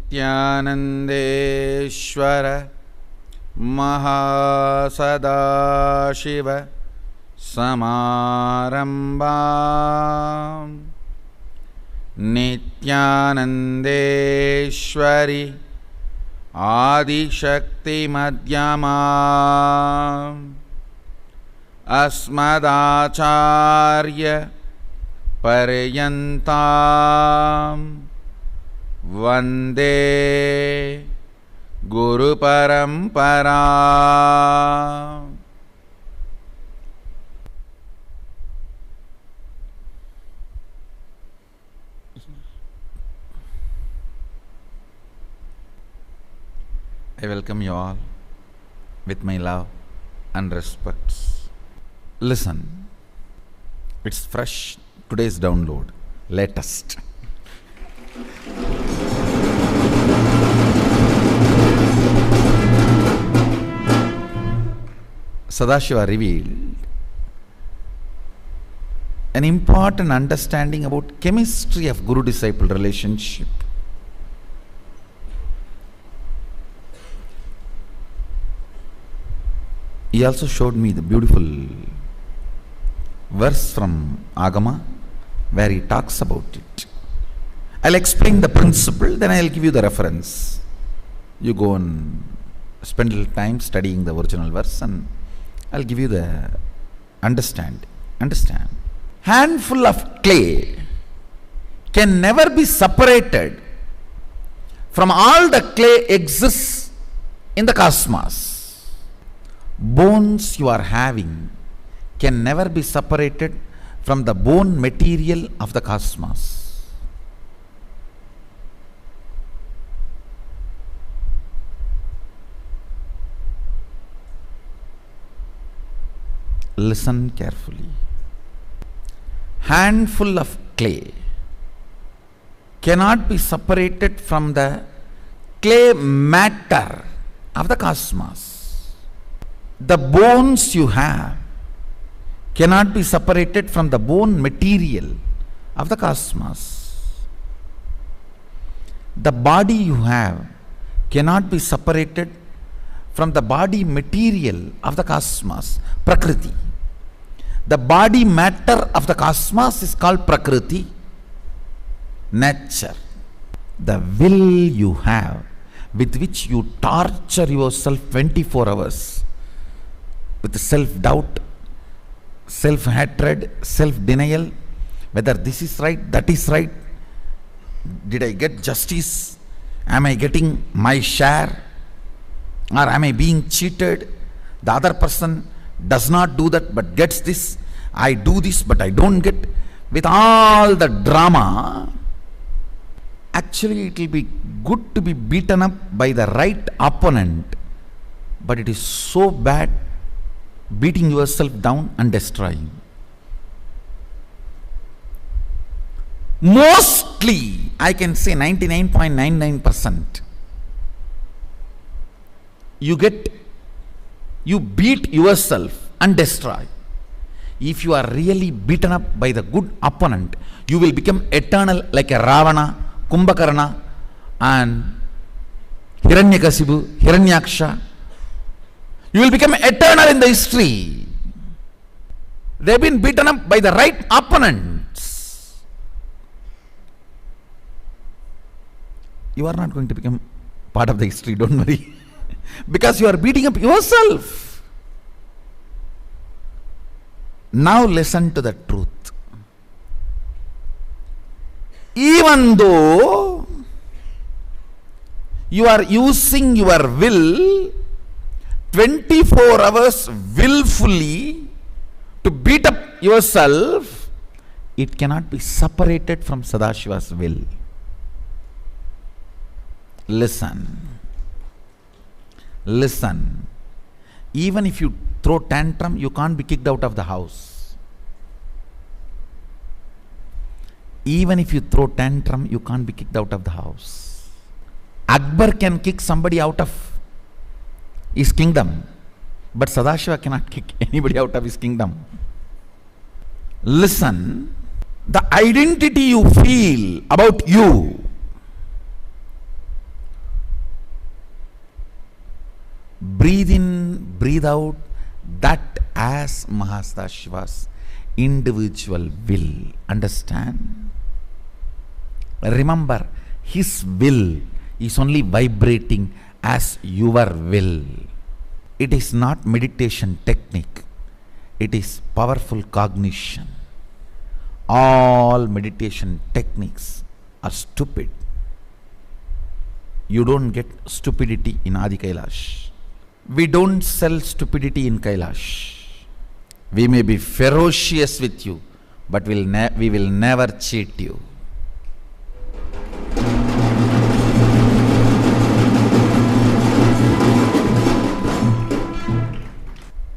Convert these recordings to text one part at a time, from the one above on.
नित्यानन्देश्वर महासदाशिव समारम्भाम् नित्यानन्देश्वरि आदिशक्तिमध्यमाम् अस्मदाचार्य पर्यन्ताम् वन्दे गुरुपरम्परा। I welcome you all with my love and respects. Listen, it's fresh, today's download, latest. Sadashiva revealed an important understanding about chemistry of guru-disciple relationship. He also showed me the beautiful verse from Agama where he talks about it. I'll explain the principle, then I'll give you the reference. You go and spend a little time studying the original verse and I'll give you the understand. Handful of clay can never be separated from all the clay exists in the cosmos. Bones you are having can never be separated from the bone material of the cosmos. Listen carefully. Handful of clay cannot be separated from the clay matter of the cosmos. The bones you have cannot be separated from the bone material of the cosmos. The body you have cannot be separated from the body material of the cosmos, Prakriti. The body matter of the cosmos is called Prakriti, nature. The will you have with which you torture yourself 24 hours with self-doubt, self-hatred, self-denial, whether this is right, that is right, did I get justice, am I getting my share, or am I being cheated, the other person does not do that but gets this, I do this but I don't get, with all the drama. Actually it will be good to be beaten up by the right opponent, but it is so bad beating yourself down and destroying. Mostly, I can say 99.99%, you beat yourself and destroy. If you are really beaten up by the good opponent, you will become eternal like a Ravana, Kumbhakarna and Hiranyakasipu, Hiranyaksha. You will become eternal in the history. They have been beaten up by the right opponents. You are not going to become part of the history, don't worry. Because you are beating up yourself. Now listen to the truth. Even though you are using your will 24 hours willfully to beat up yourself, it cannot be separated from Sadashiva's will. Listen. Even if you throw tantrum, you can't be kicked out of the house. Even if you throw tantrum, you can't be kicked out of the house. Akbar can kick somebody out of his kingdom, but Sadashiva cannot kick anybody out of his kingdom. Listen, the identity you feel about you Breathe in, breathe out, that as Mahasadashiva's individual will. Understand? Remember, his will is only vibrating as your will. It is not meditation technique. It is powerful cognition. All meditation techniques are stupid. You don't get stupidity in Adi Kailash. We don't sell stupidity in Kailash. We may be ferocious with you, but we will never cheat you.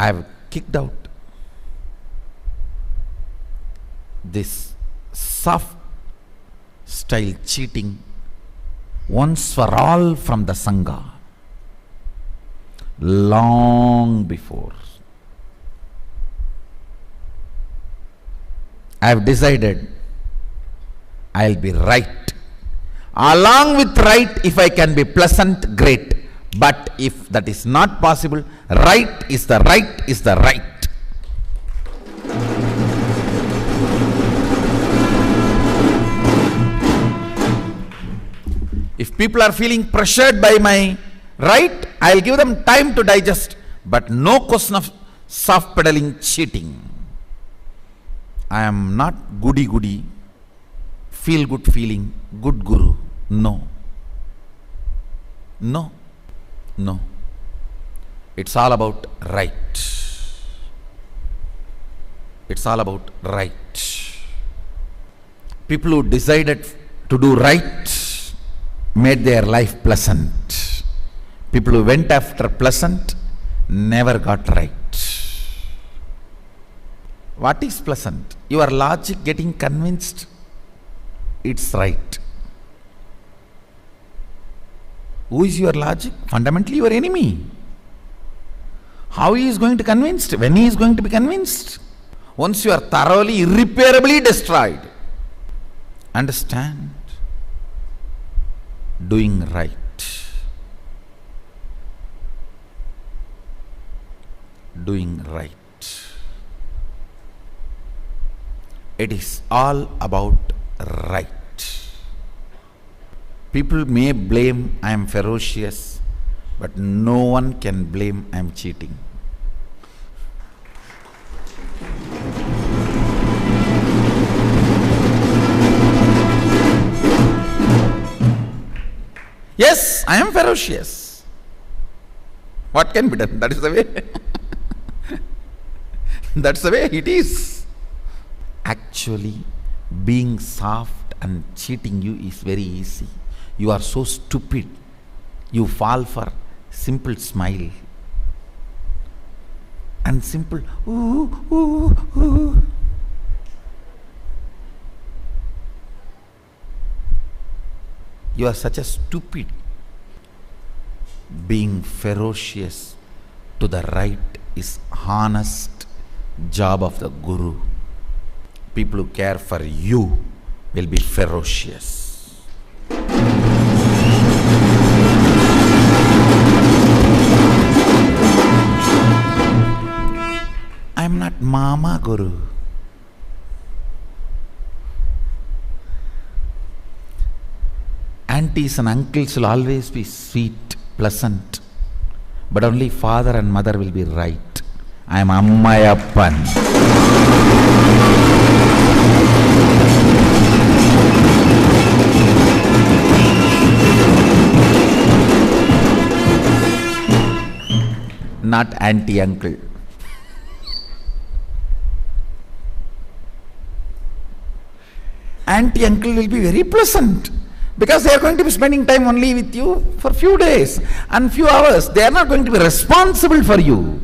I have kicked out this soft style cheating once for all from the Sangha long before. I have decided I'll be right. Along with right, if I can be pleasant, great. But if that is not possible, right is the right is the right. If people are feeling pressured by my right, I'll give them time to digest. But no question of soft pedaling cheating. I am not goody, feel good feeling, good guru. No. No. No. It's all about right. It's all about right. People who decided to do right made their life pleasant. People who went after pleasant never got right. What is pleasant? Your logic getting convinced it's right. Who is your logic? Fundamentally your enemy. How he is going to be convinced? When he is going to be convinced? Once you are thoroughly, irreparably destroyed. Understand? Doing right. Doing right. It is all about right. People may blame I am ferocious, but no one can blame I am cheating. Yes, I am ferocious. What can be done? That is the way. That's the way it is. Actually, being soft and cheating you is very easy. You are so stupid. You fall for simple smile and simple ooh, ooh, ooh. You are such a stupid. Being ferocious to the right is honest job of the guru. People who care for you will be ferocious. I am not Mama Guru. Aunties and uncles will always be sweet, pleasant, but only father and mother will be right. I am Ammayappan. Not auntie uncle. Auntie uncle will be very pleasant because they are going to be spending time only with you for few days and few hours. They are not going to be responsible for you.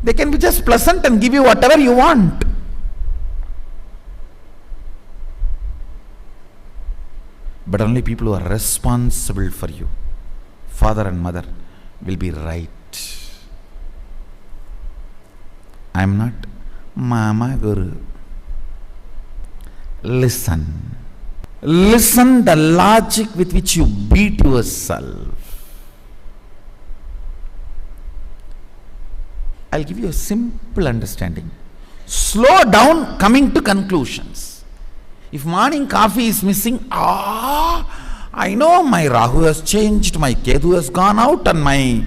They can be just pleasant and give you whatever you want. But only people who are responsible for you, father and mother, will be right. I am not Mama Guru. Listen. Listen the logic with which you beat yourself. I'll give you a simple understanding. Slow down coming to conclusions. If morning coffee is missing, I know my Rahu has changed, my Ketu has gone out, and my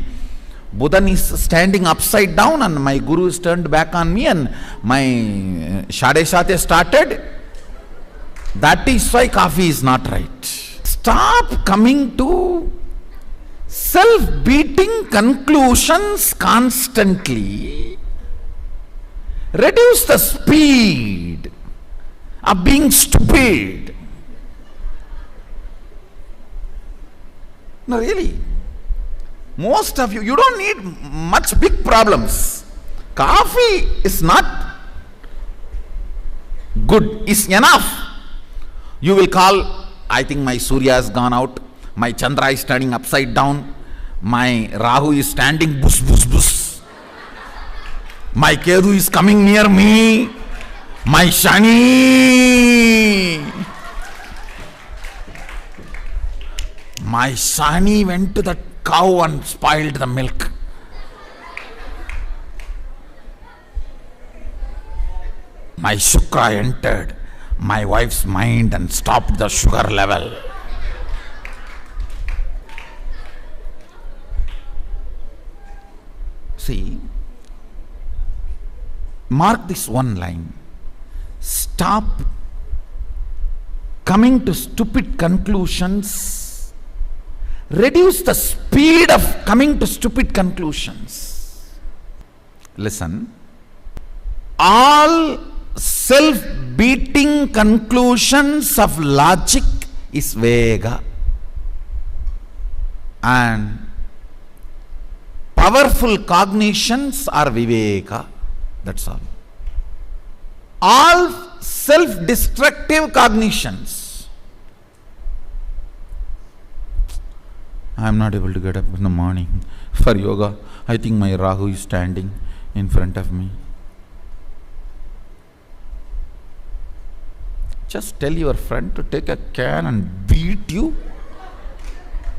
Buddha is standing upside down, and my Guru is turned back on me, and my Shadeshat started. That is why coffee is not right. Stop coming to self-beating conclusions constantly. Reduce the speed of being stupid. No, really. Most of you don't need much big problems. Coffee is not good, is enough. You will call, I think my Surya has gone out, my Chandra is turning upside down, my Rahu is standing bus bus bus, my Ketu is coming near me, my Shani went to the cow and spoiled the milk. My Shukra entered my wife's mind and stopped the sugar level. See, mark this one line. Stop coming to stupid conclusions. Reduce the speed of coming to stupid conclusions. Listen. All self-beating conclusions of logic is Vega, and powerful cognitions are Viveka. That's all. All self-destructive cognitions. I am not able to get up in the morning for yoga. I think my Rahu is standing in front of me. Just tell your friend to take a can and beat you.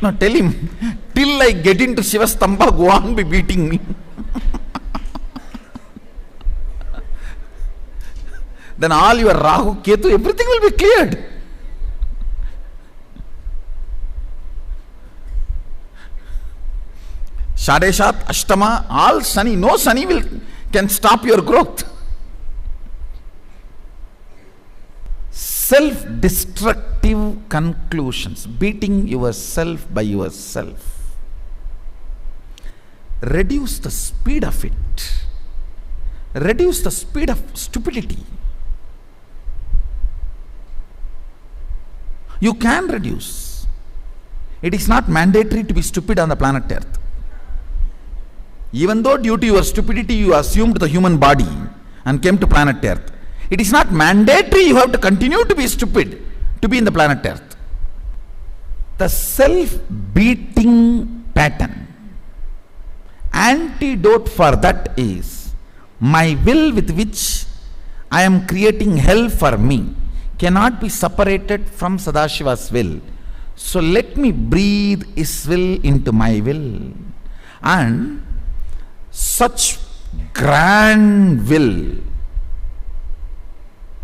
No, tell him, till I get into Shivastamba, go on be beating me. Then all your Rahu, Ketu, everything will be cleared. Shadeshat, Ashtama, all Shani, no Shani can stop your growth. Self-destructive conclusions, beating yourself by yourself. Reduce the speed of it. Reduce the speed of stupidity. You can reduce. It is not mandatory to be stupid on the planet Earth. Even though due to your stupidity you assumed the human body and came to planet Earth, it is not mandatory you have to continue to be stupid to be in the planet Earth. The self-beating pattern, antidote for that is my will with which I am creating hell for me cannot be separated from Sadashiva's will. So let me breathe his will into my will. And such grand will,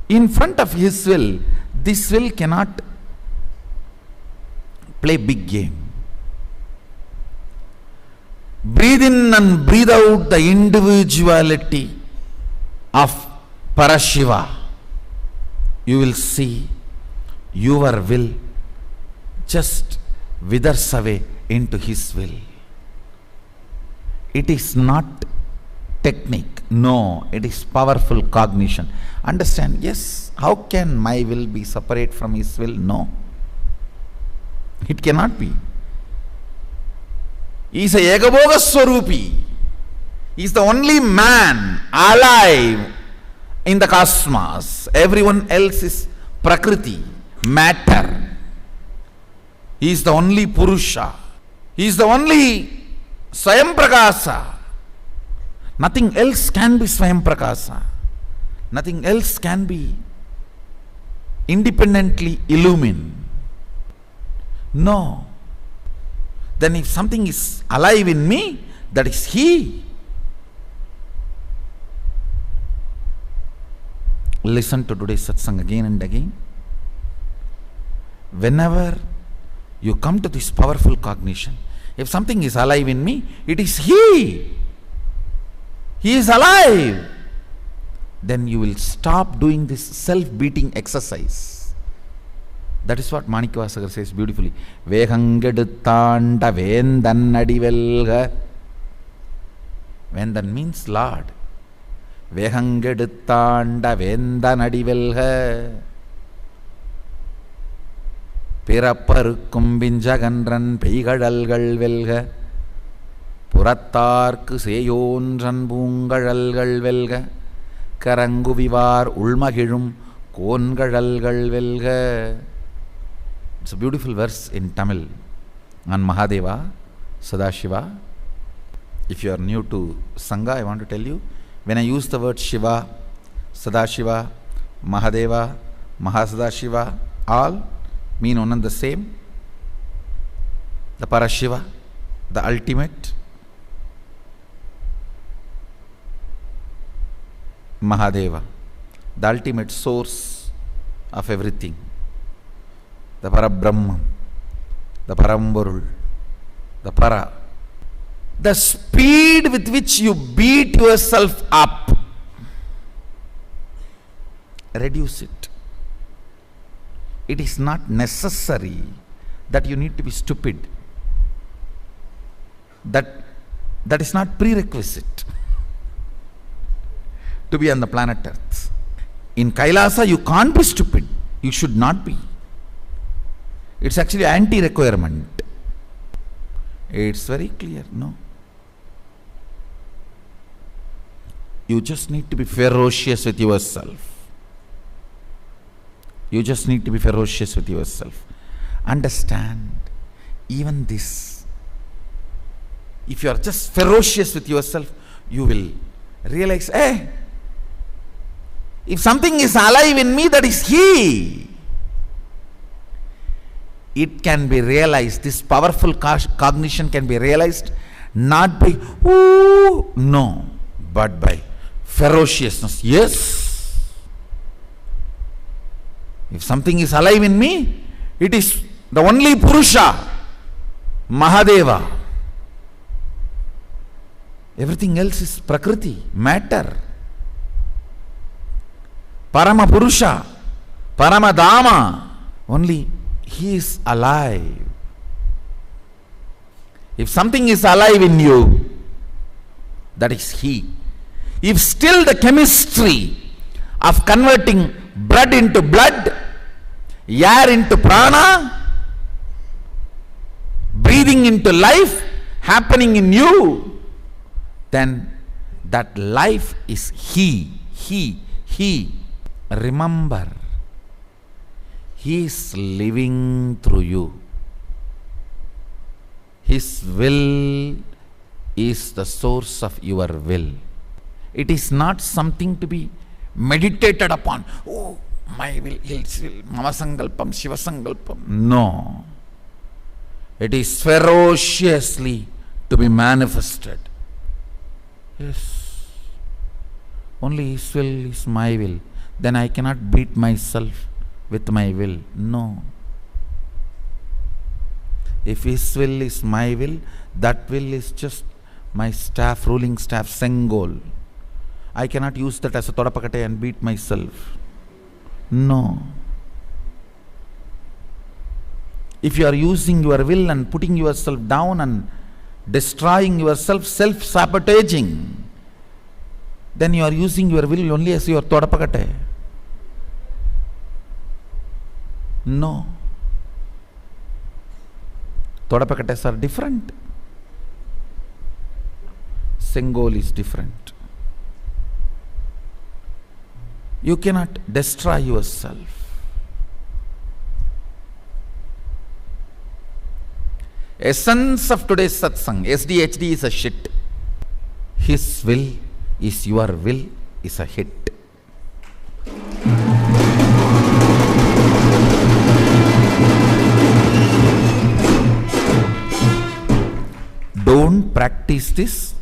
in front of his will, this will cannot play big game. Breathe in and breathe out the individuality of Parashiva. You will see your will just withers away into his will. It is not technique. No, it is powerful cognition. Understand? Yes. How can my will be separate from his will? No. It cannot be. He is a Yagabhoga Swarupi. He is the only man alive in the cosmos. Everyone else is Prakriti, matter. He is the only Purusha. He is the only Swayam Prakasa. Nothing else can be Swayam Prakasa. Nothing else can be independently illumined. No. Then if something is alive in me, that is he. listen to today's satsang again and again. Whenever you come to this powerful cognition, if something is alive in me, it is He. He is alive. Then you will stop doing this self-beating exercise. That is what Manikavasagar says beautifully. Vehangeduttanda vendan adivelga. Vendan means Lord. Vehangeduttanda vendan adivelga. பிறப்பருக்கும் விஞ்சகன்றன் பெய்கடல்கள் வெல்க புறத்தார்க்கு சேயோன்றன் பூங்கழல்கள் வெல்க கரங்குவிவார் உள்மகிழும் கோன்கழல்கள் வெல்க. It's a beautiful verse in Tamil on Mahadeva, Sadashiva. If you are new to Sangha, I want to tell you, when I use the word Shiva, Sadashiva, Mahadeva, Mahasadashiva, all mean one and the same. The Parashiva, the ultimate, Mahadeva, the ultimate source of everything, the Parabrahman, the Paramborul, the Para. The speed with which you beat yourself up, reduce it. It is not necessary that you need to be stupid. That is not prerequisite to be on the planet Earth. In Kailasa, you can't be stupid. You should not be. It's actually anti-requirement. It's very clear, no? You just need to be ferocious with yourself. You just need to be ferocious with yourself. Understand, even this, if you are just ferocious with yourself, you will realize, hey, if something is alive in me, that is He. It can be realized, this powerful cognition can be realized not by, ooh, no, but by ferociousness. Yes. If something is alive in me, it is the only Purusha, Mahadeva. Everything else is Prakriti, matter. Parama Purusha, Parama Dhamma. Only He is alive. If something is alive in you, that is He. If still the chemistry of converting blood into blood, air into prana, breathing into life happening in you, then that life is He. Remember, He is living through you. His will is the source of your will. It is not something to be meditated upon. Oh, my will, His will, Mama Sankalpam, Shiva Sankalpam. No. It is ferociously to be manifested. Yes. Only His will is my will. Then I cannot beat myself with my will. No. If His will is my will, that will is just my staff, ruling staff, Sengol. I cannot use that as a Todapakate and beat myself. No. If you are using your will and putting yourself down and destroying yourself, self-sabotaging, then you are using your will only as your Todapakate. No. Todapakates are different. Sengol is different. You cannot destroy yourself. Essence of today's satsang, SDHD is a shit. His will is your will is a hit. Don't practice this,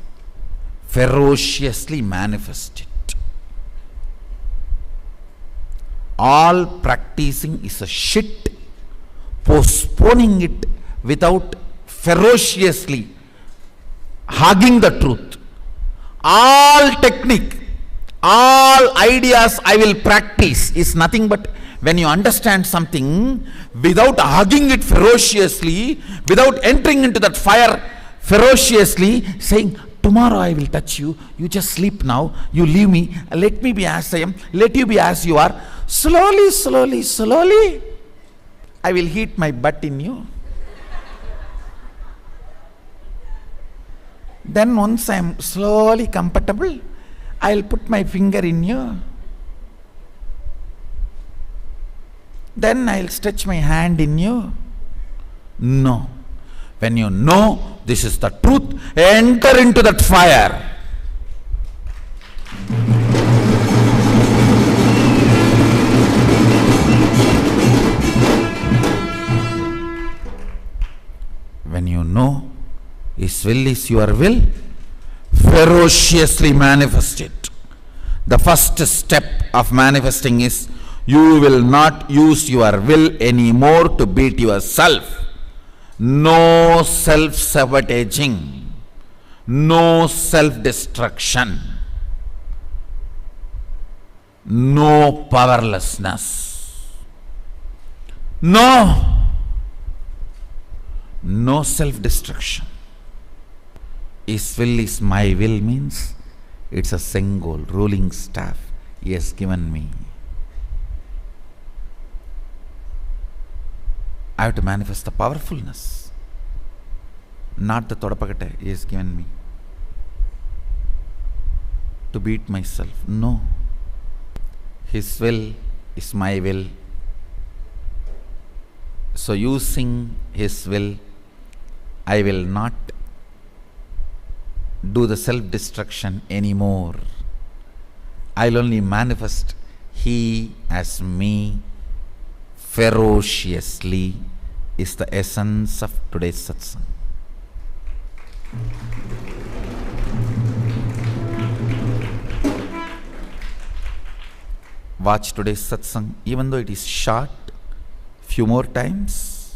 ferociously manifest it. All practicing is a shit. Postponing it without ferociously hugging the truth. All technique, all ideas I will practice is nothing but when you understand something without hugging it ferociously, without entering into that fire ferociously, saying, tomorrow I will touch you, you just sleep now, you leave me, let me be as I am, let you be as you are. Slowly, slowly, slowly, I will heat my butt in you. Then once I am slowly comfortable, I will put my finger in you. Then I will stretch my hand in you. No. When you know this is the truth, enter into that fire. When you know His will is your will, ferociously manifest it. The first step of manifesting is you will not use your will anymore to beat yourself. No self-sabotaging, no self-destruction, no powerlessness, no self-destruction. His will is my will means it's a sengol, ruling staff He has given me. I have to manifest the powerfulness, not the todapakate He has given me to beat myself. No. His will is my will. So using His will, I will not do the self-destruction anymore. I'll only manifest He as me ferociously is the essence of today's satsang. Watch today's satsang, even though it is short, few more times.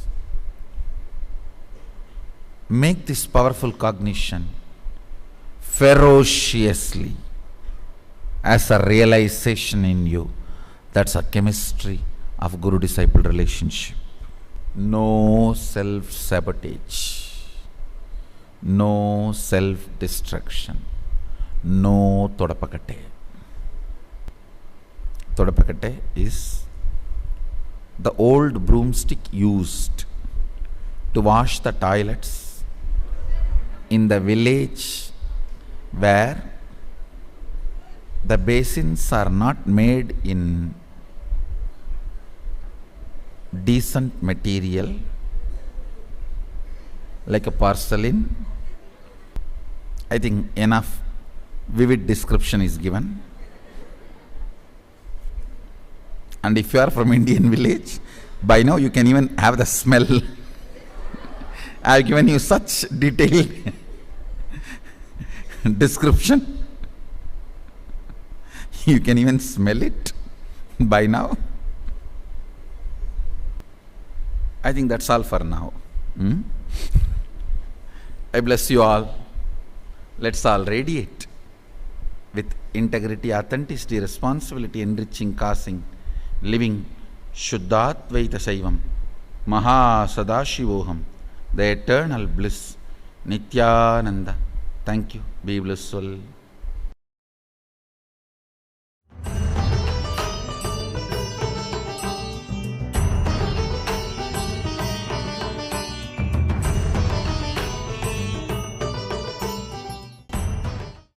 Make this powerful cognition ferociously as a realization in you. That's a chemistry of Guru-disciple relationship. No self-sabotage, no self-destruction, no todapakate. Todapakate is the old broomstick used to wash the toilets in the village where the basins are not made in decent material like a porcelain. I think enough vivid description is given. And if you are from Indian village, by now you can even have the smell. I have given you such detailed description. You can even smell it by now. I think that's all for now. I bless you all. Let's all radiate with integrity, authenticity, responsibility, enriching, causing, living Shuddhatvaita Saivam, Maha Sadashivoham, the eternal bliss, Nityananda. Thank you. Be blissful.